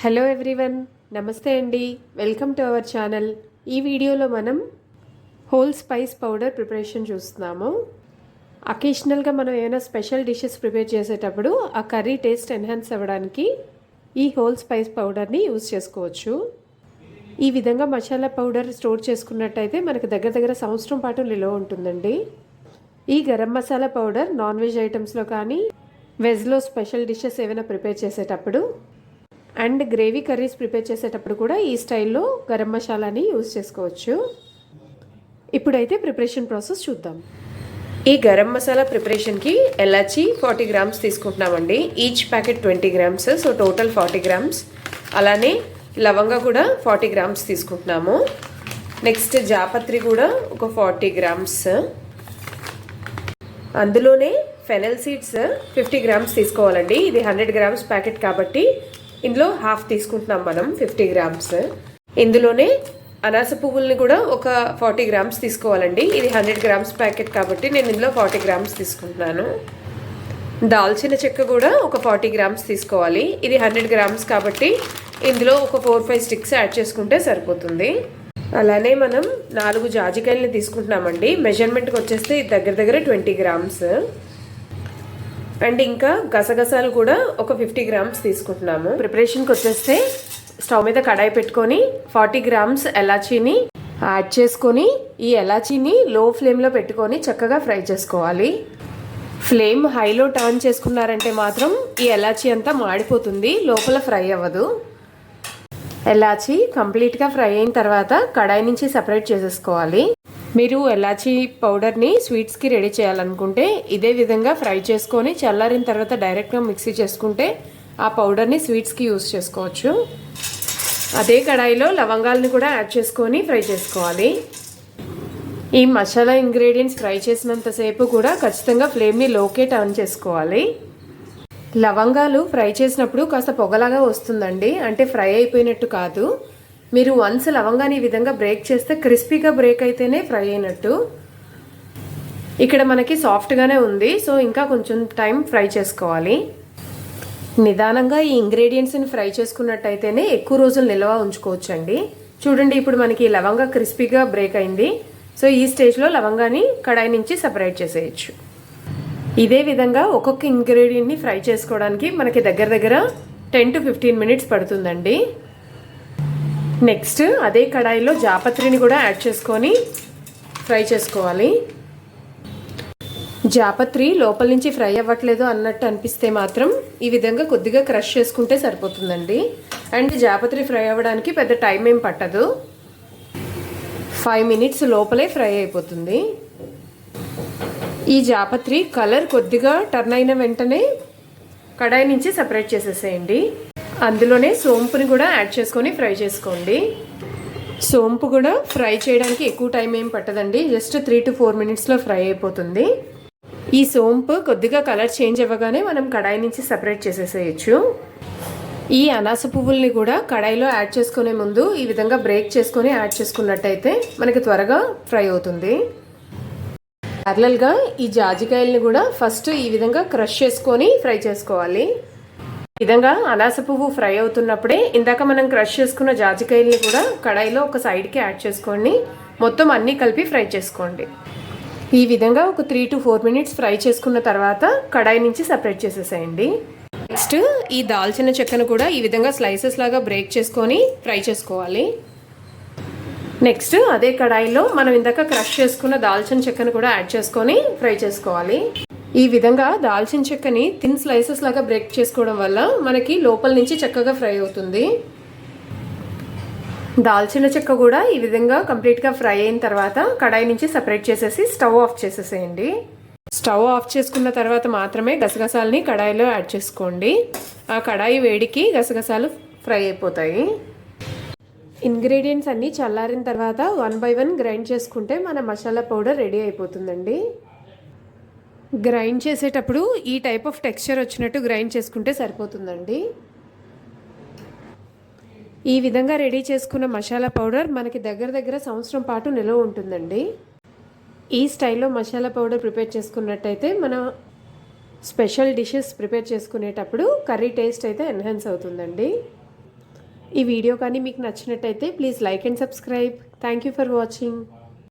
Hello everyone, నమస్తే అండి. Welcome to our channel. ఈ వీడియోలో మనం హోల్ స్పైస్ పౌడర్ ప్రిపరేషన్ చూస్తున్నాము. అకేషనల్గా మనం ఏమైనా స్పెషల్ డిషెస్ ప్రిపేర్ చేసేటప్పుడు ఆ కర్రీ టేస్ట్ ఎన్హాన్స్ అవ్వడానికి ఈ హోల్ స్పైస్ పౌడర్ని యూజ్ చేసుకోవచ్చు. ఈ విధంగా మసాలా పౌడర్ స్టోర్ చేసుకున్నట్టయితే మనకు దగ్గర సంవత్సరం పాటు నిల్వ ఉంటుందండి. ఈ garam masala powder non veg ఐటమ్స్లో కానీ వెజ్లో స్పెషల్ డిషెస్ ఏమైనా ప్రిపేర్ చేసేటప్పుడు అండ్ గ్రేవీ కర్రీస్ ప్రిపేర్ చేసేటప్పుడు కూడా ఈ స్టైల్లో గరం మసాలాని యూజ్ చేసుకోవచ్చు. ఇప్పుడైతే ప్రిపరేషన్ ప్రాసెస్ చూద్దాం. ఈ గరం మసాలా ప్రిపరేషన్కి ఎలాచి 40 గ్రామ్స్ తీసుకుంటున్నామండి. Each packet 20 grams, so total 40 grams. అలానే లవంగా కూడా 40 గ్రామ్స్ తీసుకుంటున్నాము. నెక్స్ట్ జాపత్రి కూడా ఒక 40 గ్రామ్స్. అందులోనే ఫెనల్ సీడ్స్ 50 గ్రామ్స్ తీసుకోవాలండి. ఇది 100 గ్రామ్స్ ప్యాకెట్ కాబట్టి ఇందులో హాఫ్ తీసుకుంటున్నాం మనం, 50 గ్రామ్స్. ఇందులోనే అనాస పువ్వుల్ని కూడా ఒక 40 గ్రామ్స్ తీసుకోవాలండి. ఇది 100 గ్రామ్స్ ప్యాకెట్ కాబట్టి నేను ఇందులో 40 గ్రామ్స్ తీసుకుంటున్నాను. దాల్చిన చెక్క కూడా ఒక 40 గ్రామ్స్ తీసుకోవాలి. ఇది 100 గ్రామ్స్ కాబట్టి ఇందులో ఒక 4-5 స్టిక్స్ యాడ్ చేసుకుంటే సరిపోతుంది. అలానే మనం 4 జాజికాయలని తీసుకుంటున్నామండి. మెజర్మెంట్కి వచ్చేస్తే దగ్గర 20 గ్రామ్స్. అండ్ ఇంకా గసగసాలు కూడా ఒక 50 గ్రామ్స్ తీసుకుంటున్నాము. ప్రిపరేషన్కి వచ్చేస్తే స్టవ్ మీద కడాయి పెట్టుకొని 40 గ్రామ్స్ ఎలాచీని యాడ్ చేసుకొని ఈ ఎలాచీని లో ఫ్లేమ్లో పెట్టుకొని చక్కగా ఫ్రై చేసుకోవాలి. ఫ్లేమ్ హైలో టర్న్ చేసుకున్నారంటే మాత్రం ఈ ఎలాచీ అంతా మాడిపోతుంది, లోపల ఫ్రై అవ్వదు. ఎలాచీ కంప్లీట్గా ఫ్రై అయిన తర్వాత కడాయి నుంచి సపరేట్ చేసేసుకోవాలి. మీరు ఎలాచీ పౌడర్ని స్వీట్స్కి రెడీ చేయాలనుకుంటే ఇదే విధంగా ఫ్రై చేసుకొని చల్లారిన తర్వాత డైరెక్ట్గా మిక్సీ చేసుకుంటే ఆ పౌడర్ని స్వీట్స్కి యూస్ చేసుకోవచ్చు. అదే కడాయిలో లవంగాలను కూడా యాడ్ చేసుకొని ఫ్రై చేసుకోవాలి. ఈ మసాలా ఇంగ్రీడియంట్స్ ఫ్రై చేసినంతసేపు కూడా ఖచ్చితంగా ఫ్లేమ్ని లోకే టర్న్ చేసుకోవాలి. లవంగాలు ఫ్రై చేసినప్పుడు కాస్త పొగలాగా వస్తుందండి, అంటే ఫ్రై అయిపోయినట్టు కాదు. మీరు వన్స్ లవంగాన్ని ఈ విధంగా బ్రేక్ చేస్తే క్రిస్పీగా బ్రేక్ అయితేనే ఫ్రై అయినట్టు. ఇక్కడ మనకి సాఫ్ట్గానే ఉంది, సో ఇంకా కొంచెం టైం ఫ్రై చేసుకోవాలి. నిదానంగా ఈ ఇంగ్రీడియంట్స్ని ఫ్రై చేసుకున్నట్టయితేనే ఎక్కువ రోజులు నిల్వ ఉంచుకోవచ్చండి. చూడండి, ఇప్పుడు మనకి లవంగా క్రిస్పీగా బ్రేక్ అయింది. సో ఈ స్టేజ్లో లవంగాన్ని కడాయి నుంచి సపరేట్ చేసేయచ్చు. ఇదే విధంగా ఒక్కొక్క ఇంగ్రీడియంట్ని ఫ్రై చేసుకోవడానికి మనకి దగ్గర 10 to 15 మినిట్స్ పడుతుందండి. నెక్స్ట్ అదే కడాయిలో జాపత్రిని కూడా యాడ్ చేసుకొని ఫ్రై చేసుకోవాలి. జాపత్రి లోపల నుంచి ఫ్రై అవ్వట్లేదు అన్నట్టు అనిపిస్తే మాత్రం ఈ విధంగా కొద్దిగా క్రష్ చేసుకుంటే సరిపోతుందండి. అండ్ జాపత్రి ఫ్రై అవ్వడానికి పెద్ద టైం ఏం పట్టదు, 5 మినిట్స్ లోపలే ఫ్రై అయిపోతుంది. ఈ జాపత్రి కలర్ కొద్దిగా టర్న్ అయిన వెంటనే కడాయి నుంచి సపరేట్ చేసేసేయండి. అందులోనే సోంపుని కూడా యాడ్ చేసుకొని ఫ్రై చేసుకోండి. సోంపు కూడా ఫ్రై చేయడానికి ఎక్కువ టైం ఏం పట్టదండి, జస్ట్ 3 to 4 మినిట్స్లో ఫ్రై అయిపోతుంది. ఈ సోంపు కొద్దిగా కలర్ చేంజ్ అవ్వగానే మనం కడాయి నుంచి సపరేట్ చేసేసేయచ్చు. ఈ అనాస పువ్వుల్ని కూడా కడాయిలో యాడ్ చేసుకునే ముందు ఈ విధంగా బ్రేక్ చేసుకొని యాడ్ చేసుకున్నట్టయితే మనకి త్వరగా ఫ్రై అవుతుంది. ప్యారలల్గా ఈ జాజికాయల్ని కూడా ఫస్ట్ ఈ విధంగా క్రష్ చేసుకొని ఫ్రై చేసుకోవాలి. ఈ విధంగా అనాస పువ్వు ఫ్రై అవుతున్నప్పుడే ఇందాక మనం క్రష్ చేసుకున్న జాజికాయల్ని కూడా కడాయిలో ఒక సైడ్కి యాడ్ చేసుకోండి. మొత్తం అన్నీ కలిపి ఫ్రై చేసుకోండి. ఈ విధంగా ఒక 3 to 4 మినిట్స్ ఫ్రై చేసుకున్న తర్వాత కడాయి నుంచి సపరేట్ చేసేసేయండి. నెక్స్ట్ ఈ దాల్చిన చెక్కను కూడా ఈ విధంగా స్లైసెస్ లాగా బ్రేక్ చేసుకొని ఫ్రై చేసుకోవాలి. నెక్స్ట్ అదే కడాయిలో మనం ఇందాక క్రష్ చేసుకున్న దాల్చిన చెక్కను కూడా యాడ్ చేసుకొని ఫ్రై చేసుకోవాలి. ఈ విధంగా దాల్చిన చెక్కని థిన్ స్లైసెస్ లాగా బ్రేక్ చేసుకోవడం వల్ల మనకి లోపల నుంచి చక్కగా ఫ్రై అవుతుంది. దాల్చిన చెక్క కూడా ఈ విధంగా కంప్లీట్గా ఫ్రై అయిన తర్వాత కడాయి నుంచి సపరేట్ చేసేసి స్టవ్ ఆఫ్ చేసేసేయండి. స్టవ్ ఆఫ్ చేసుకున్న తర్వాత మాత్రమే గసగసాలని కడాయిలో యాడ్ చేసుకోండి. ఆ కడాయి వేడికి గసగసాలు ఫ్రై అయిపోతాయి. ఇంగ్రీడియంట్స్ అన్నీ చల్లారిన తర్వాత 1 by 1 గ్రైండ్ చేసుకుంటే మన మసాలా పౌడర్ రెడీ అయిపోతుందండి. గ్రైండ్ చేసేటప్పుడు ఈ టైప్ ఆఫ్ టెక్స్చర్ వచ్చినట్టు గ్రైండ్ చేసుకుంటే సరిపోతుందండి. ఈ విధంగా రెడీ చేసుకున్న మసాలా పౌడర్ మనకి దగ్గర సంవత్సరం పాటు నిల్వ ఉంటుందండి. ఈ స్టైల్లో మసాలా పౌడర్ ప్రిపేర్ చేసుకున్నట్టయితే మన స్పెషల్ డిషెస్ ప్రిపేర్ చేసుకునేటప్పుడు కర్రీ టేస్ట్ అయితే ఎన్హాన్స్ అవుతుందండి. ఈ వీడియో కానీ మీకు నచ్చినట్టయితే please like and subscribe. Thank you for watching.